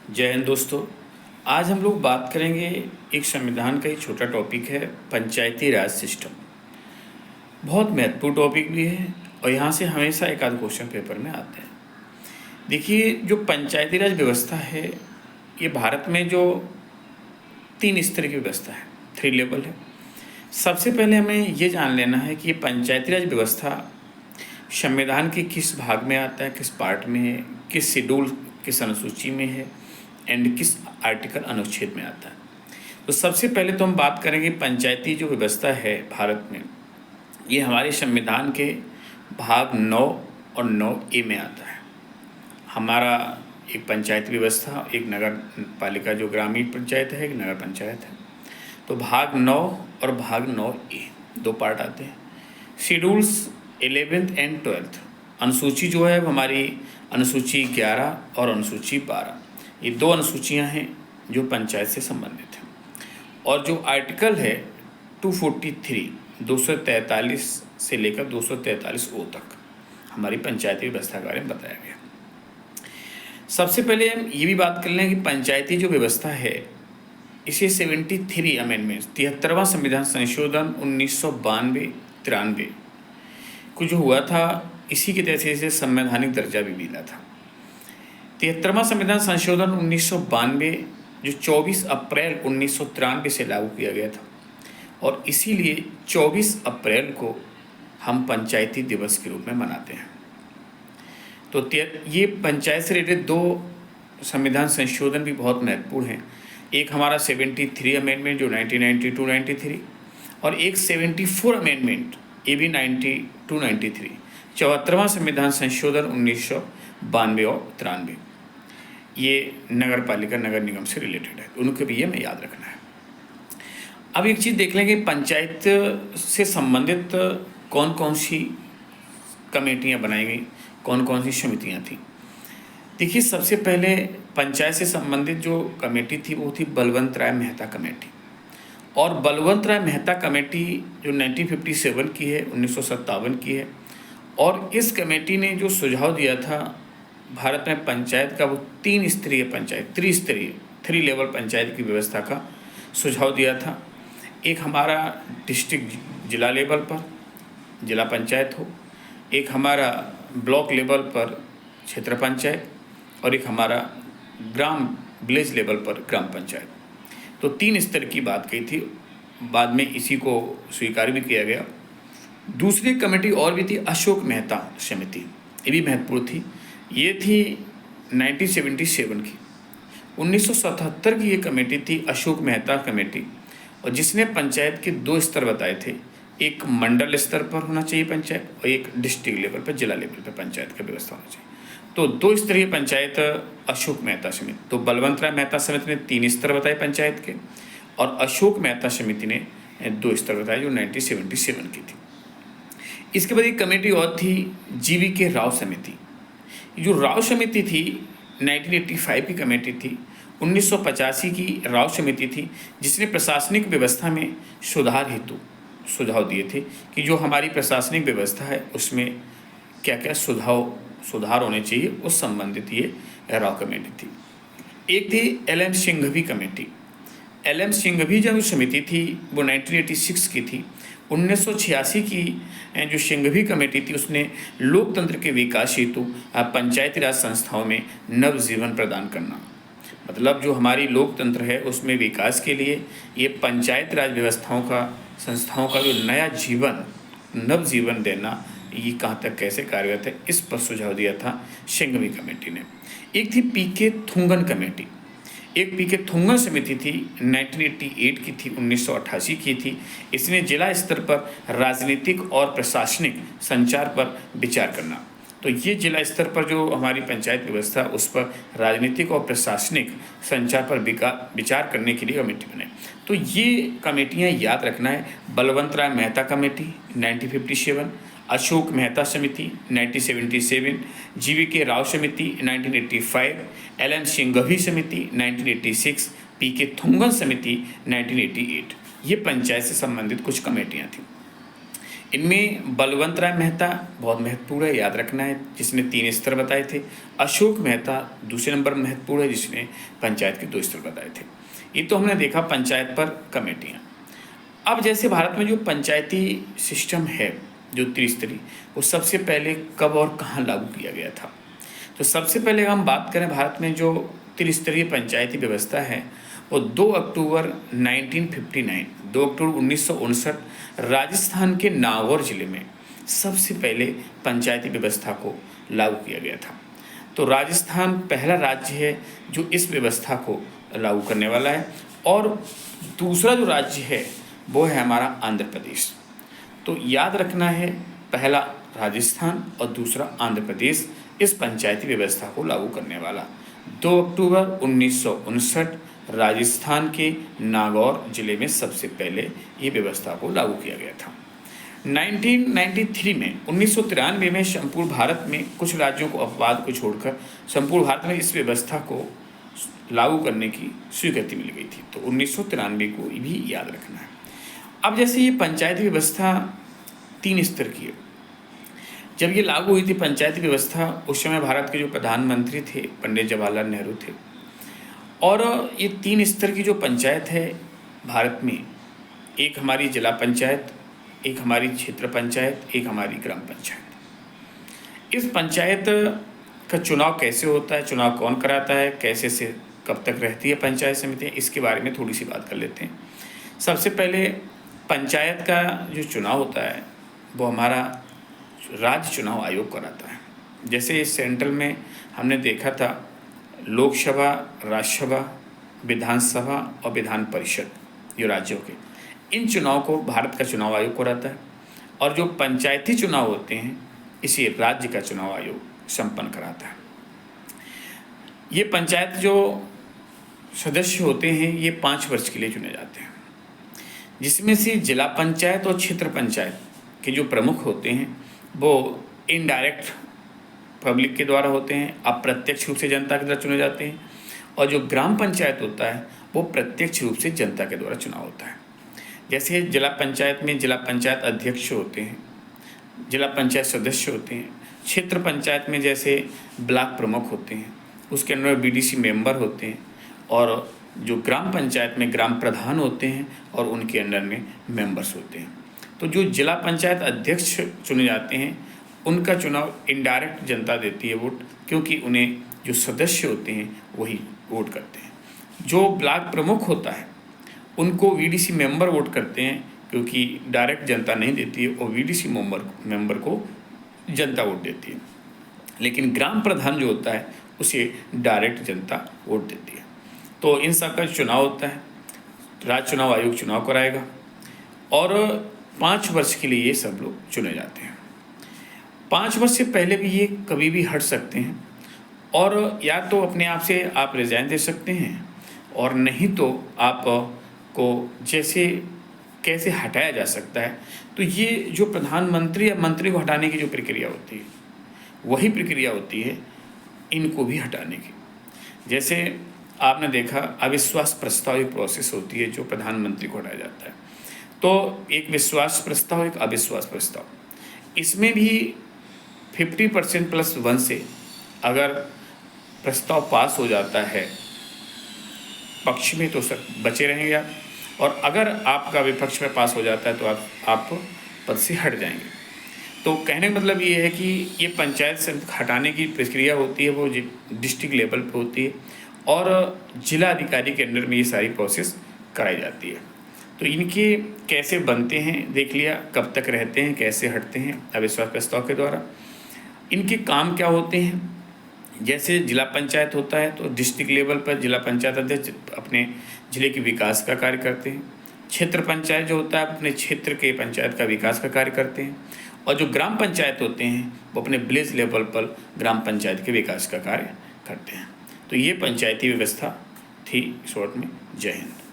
जय हिंद दोस्तों। आज हम लोग बात करेंगे एक संविधान का ही छोटा टॉपिक है, पंचायती राज सिस्टम। बहुत महत्वपूर्ण टॉपिक भी है और यहाँ से हमेशा एक आध क्वेश्चन पेपर में आते हैं। देखिए, जो पंचायती राज व्यवस्था है, ये भारत में जो 3 स्तर की व्यवस्था है, 3 लेवल है। सबसे पहले हमें ये जान लेना है कि ये पंचायती राज व्यवस्था संविधान के किस भाग में आता है, किस पार्ट में है, किस शेड्यूल, किस अनुसूची में है एंड किस आर्टिकल अनुच्छेद में आता है। तो सबसे पहले तो हम बात करेंगे पंचायती जो व्यवस्था है भारत में, ये हमारे संविधान के भाग 9 और 9A में आता है। हमारा एक पंचायती व्यवस्था, एक नगर पालिका जो ग्रामीण पंचायत है, एक नगर पंचायत है। तो भाग 9 और भाग 9A 2 पार्ट आते हैं। शेड्यूल्स 11th एंड 12th, अनुसूची जो है वो हमारी अनुसूची 11 और अनुसूची 12, ये 2 अनुसूचियां हैं जो पंचायत से संबंधित हैं। और जो आर्टिकल है 243 243 से लेकर 243O तक हमारी पंचायती व्यवस्था के बारे में बताया गया। सबसे पहले हम ये भी बात कर लें कि पंचायती जो व्यवस्था है, इसे 73 अमेंडमेंट 73वां संविधान संशोधन 1992-93 को जो हुआ था, इसी के तहत इसे संवैधानिक दर्जा भी मिला था। 73वां संविधान संशोधन 1992 जो 24 अप्रैल 1993 से लागू किया गया था, और इसीलिए 24 अप्रैल को हम पंचायती दिवस के रूप में मनाते हैं। तो ये पंचायत से रिलेटेड 2 संविधान संशोधन भी बहुत महत्वपूर्ण हैं। एक हमारा 73 अमेंडमेंट जो 1992-93 और एक 74 अमेंडमेंट, ये भी 92-93, 74वां संविधान संशोधन 1992 और 93, ये नगर पालिका नगर निगम से रिलेटेड है। उनको भी ये हमें याद रखना है। अब एक चीज़ देख लेंगे, पंचायत से संबंधित कौन कौन सी कमेटियाँ बनाई गई, कौन कौन सी समितियाँ थी। देखिए, सबसे पहले पंचायत से संबंधित जो कमेटी थी वो थी बलवंत राय मेहता कमेटी। और बलवंत राय मेहता कमेटी जो 1957 की है, 1957 की है। और इस कमेटी ने जो सुझाव दिया था भारत में पंचायत का, वो 3 स्तरीय पंचायत, त्रिस्तरीय 3 लेवल पंचायत की व्यवस्था का सुझाव दिया था। एक हमारा डिस्ट्रिक्ट जिला लेवल पर जिला पंचायत हो, एक हमारा ब्लॉक लेवल पर क्षेत्र पंचायत, और एक हमारा ग्राम विलेज लेवल पर ग्राम पंचायत। तो 3 स्तर की बात कही थी। बाद में इसी को स्वीकार भी किया गया। दूसरी कमेटी और भी थी, अशोक मेहता समिति, ये भी महत्वपूर्ण थी। ये थी 1977 की। 1977 की ये कमेटी थी, अशोक मेहता कमेटी, और जिसने पंचायत के 2 स्तर बताए थे। एक मंडल स्तर पर होना चाहिए पंचायत, और एक डिस्ट्रिक्ट लेवल पर, जिला लेवल पर पंचायत का व्यवस्था होना चाहिए। तो 2 स्तरीय पंचायत अशोक मेहता समिति। तो बलवंत राय मेहता समिति ने 3 स्तर बताए पंचायत के, और अशोक मेहता समिति ने 2 स्तर बताए जो 1977 की थी। इसके बाद एक कमेटी और थी, GVK राव समिति। जो राव समिति थी 1985 की कमेटी थी। 1985 की राव समिति थी, जिसने प्रशासनिक व्यवस्था में सुधार हेतु सुझाव दिए थे कि जो हमारी प्रशासनिक व्यवस्था है उसमें क्या क्या सुधार होने चाहिए, उस संबंधित ये राव कमेटी थी। एक थी LM Singhvi committee. LM Singhvi जो समिति थी वो 1986 की थी। 1986 की जो सिंघवी कमेटी थी, उसने लोकतंत्र के विकास हेतु पंचायती राज संस्थाओं में नवजीवन प्रदान करना, मतलब जो हमारी लोकतंत्र है उसमें विकास के लिए ये पंचायत राज व्यवस्थाओं का, संस्थाओं का जो नया जीवन, नवजीवन देना, ये कहाँ तक कैसे कार्यरत है, इस पर सुझाव दिया था सिंघवी कमेटी ने। एक थी PK थुंगन कमेटी। एक PK थुंगन समिति थी, 1988 की थी, 1988 की थी। इसने जिला स्तर पर राजनीतिक और प्रशासनिक संचार पर विचार करना। तो ये जिला स्तर पर जो हमारी पंचायत व्यवस्था, उस पर राजनीतिक और प्रशासनिक संचार पर विचार करने के लिए कमेटी बनाई। तो ये कमेटियाँ याद रखना है। बलवंत राय मेहता कमेटी 1957, अशोक मेहता समिति 1977, GVK राव समिति 1985, LM सिंघवी समिति 1986, PK थुंगन समिति 1988। ये पंचायत से संबंधित कुछ कमेटियाँ थीं। इनमें बलवंत राय मेहता बहुत महत्वपूर्ण है, याद रखना है, जिसने 3 स्तर बताए थे। अशोक मेहता दूसरे नंबर महत्वपूर्ण है, जिसने पंचायत के 2 स्तर बताए थे। ये तो हमने देखा पंचायत पर कमेटियाँ। अब जैसे भारत में जो पंचायती सिस्टम है, जो त्रिस्तरीय, वो सबसे पहले कब और कहाँ लागू किया गया था? तो सबसे पहले हम बात करें, भारत में जो त्रिस्तरीय पंचायती व्यवस्था है वो 2 अक्टूबर 1959, 2 अक्टूबर 1959 राजस्थान के नागौर जिले में सबसे पहले पंचायती व्यवस्था को लागू किया गया था। तो राजस्थान पहला राज्य है जो इस व्यवस्था को लागू करने वाला है। और दूसरा जो राज्य है वो है हमारा आंध्र प्रदेश। तो याद रखना है, पहला राजस्थान और दूसरा आंध्र प्रदेश इस पंचायती व्यवस्था को लागू करने वाला। 2 अक्टूबर 1959 राजस्थान के नागौर जिले में सबसे पहले ये व्यवस्था को लागू किया गया था। 1993 में 1993 में संपूर्ण भारत में कुछ राज्यों को अपवाद को छोड़कर संपूर्ण भारत में इस व्यवस्था को लागू करने की स्वीकृति मिल गई थी। तो 1993 को भी याद रखना है। अब जैसे ये पंचायती व्यवस्था 3 स्तर की है, जब ये लागू हुई थी पंचायती व्यवस्था, उस समय भारत के जो प्रधानमंत्री थे पंडित जवाहरलाल नेहरू थे। और ये 3 स्तर की जो पंचायत है भारत में, एक हमारी जिला पंचायत, एक हमारी क्षेत्र पंचायत, एक हमारी ग्राम पंचायत। इस पंचायत का चुनाव कैसे होता है, चुनाव कौन कराता है, कैसे से कब तक रहती है पंचायत समितियाँ, इसके बारे में थोड़ी सी बात कर लेते हैं। सबसे पहले पंचायत का जो चुनाव होता है वो हमारा राज्य चुनाव आयोग कराता है। जैसे सेंट्रल में हमने देखा था लोकसभा, राज्यसभा, विधानसभा और विधान परिषद, ये राज्यों के, इन चुनाव को भारत का चुनाव आयोग कराता है। और जो पंचायती चुनाव होते हैं इसे राज्य का चुनाव आयोग संपन्न कराता है। ये पंचायत जो सदस्य होते हैं ये 5 वर्ष के लिए चुने जाते हैं, जिसमें से जिला पंचायत और क्षेत्र पंचायत के जो प्रमुख होते हैं वो इनडायरेक्ट पब्लिक के द्वारा होते हैं, अप्रत्यक्ष रूप से जनता के द्वारा चुने जाते हैं। और जो ग्राम पंचायत होता है वो प्रत्यक्ष रूप से जनता के द्वारा चुनाव होता है। जैसे जिला पंचायत में जिला पंचायत अध्यक्ष होते हैं, जिला पंचायत सदस्य होते हैं। क्षेत्र पंचायत में जैसे ब्लॉक प्रमुख होते हैं, उसके अंदर बीडीसी मेंबर होते हैं। और जो ग्राम पंचायत में ग्राम प्रधान होते हैं और उनके अंडर में मेंबर्स होते हैं। तो जो जिला पंचायत अध्यक्ष चुने जाते हैं उनका चुनाव इनडायरेक्ट जनता देती है वोट, क्योंकि उन्हें जो सदस्य होते हैं वही वोट करते हैं। जो ब्लॉक प्रमुख होता है उनको वीडीसी मेंबर वोट करते हैं, क्योंकि डायरेक्ट जनता नहीं देती है और वीडीसी मेंबर को जनता वोट देती है। लेकिन ग्राम प्रधान जो होता है उसे डायरेक्ट जनता वोट देती है। तो इन सब का चुनाव होता है, राज्य चुनाव आयोग चुनाव कराएगा और 5 वर्ष के लिए ये सब लोग चुने जाते हैं। 5 वर्ष से पहले भी ये कभी भी हट सकते हैं और या तो अपने आप से आप रिजाइन दे सकते हैं, और नहीं तो आप को जैसे कैसे हटाया जा सकता है। तो ये जो प्रधानमंत्री या मंत्री को हटाने की जो प्रक्रिया होती है वही प्रक्रिया होती है इनको भी हटाने की। जैसे आपने देखा अविश्वास प्रस्ताव एक प्रोसेस होती है जो प्रधानमंत्री को हटाया जाता है। तो एक विश्वास प्रस्ताव, एक अविश्वास प्रस्ताव, इसमें भी 50% + 1 से अगर प्रस्ताव पास हो जाता है पक्ष में तो सर बचे रहेंगे आप, और अगर आपका विपक्ष में पास हो जाता है तो आप पद से हट जाएंगे। तो कहने का मतलब ये है कि ये पंचायत से हटाने की प्रक्रिया होती है वो डिस्ट्रिक्ट लेवल पे होती है और जिला अधिकारी के अंडर में ये सारी प्रोसेस कराई जाती है। तो इनके कैसे बनते हैं देख लिया, कब तक रहते हैं, कैसे हटते हैं अविश्वास प्रस्ताव के द्वारा। इनके काम क्या होते हैं, जैसे जिला पंचायत होता है तो डिस्ट्रिक्ट लेवल पर जिला पंचायत अध्यक्ष अपने जिले के विकास का कार्य करते हैं। क्षेत्र पंचायत जो होता है अपने क्षेत्र के पंचायत का विकास का कार्य करते हैं। और जो ग्राम पंचायत होते हैं वो अपने विलेज लेवल पर ग्राम पंचायत के विकास का कार्य करते हैं। तो ये पंचायती व्यवस्था थी शॉर्ट में। जय हिंद।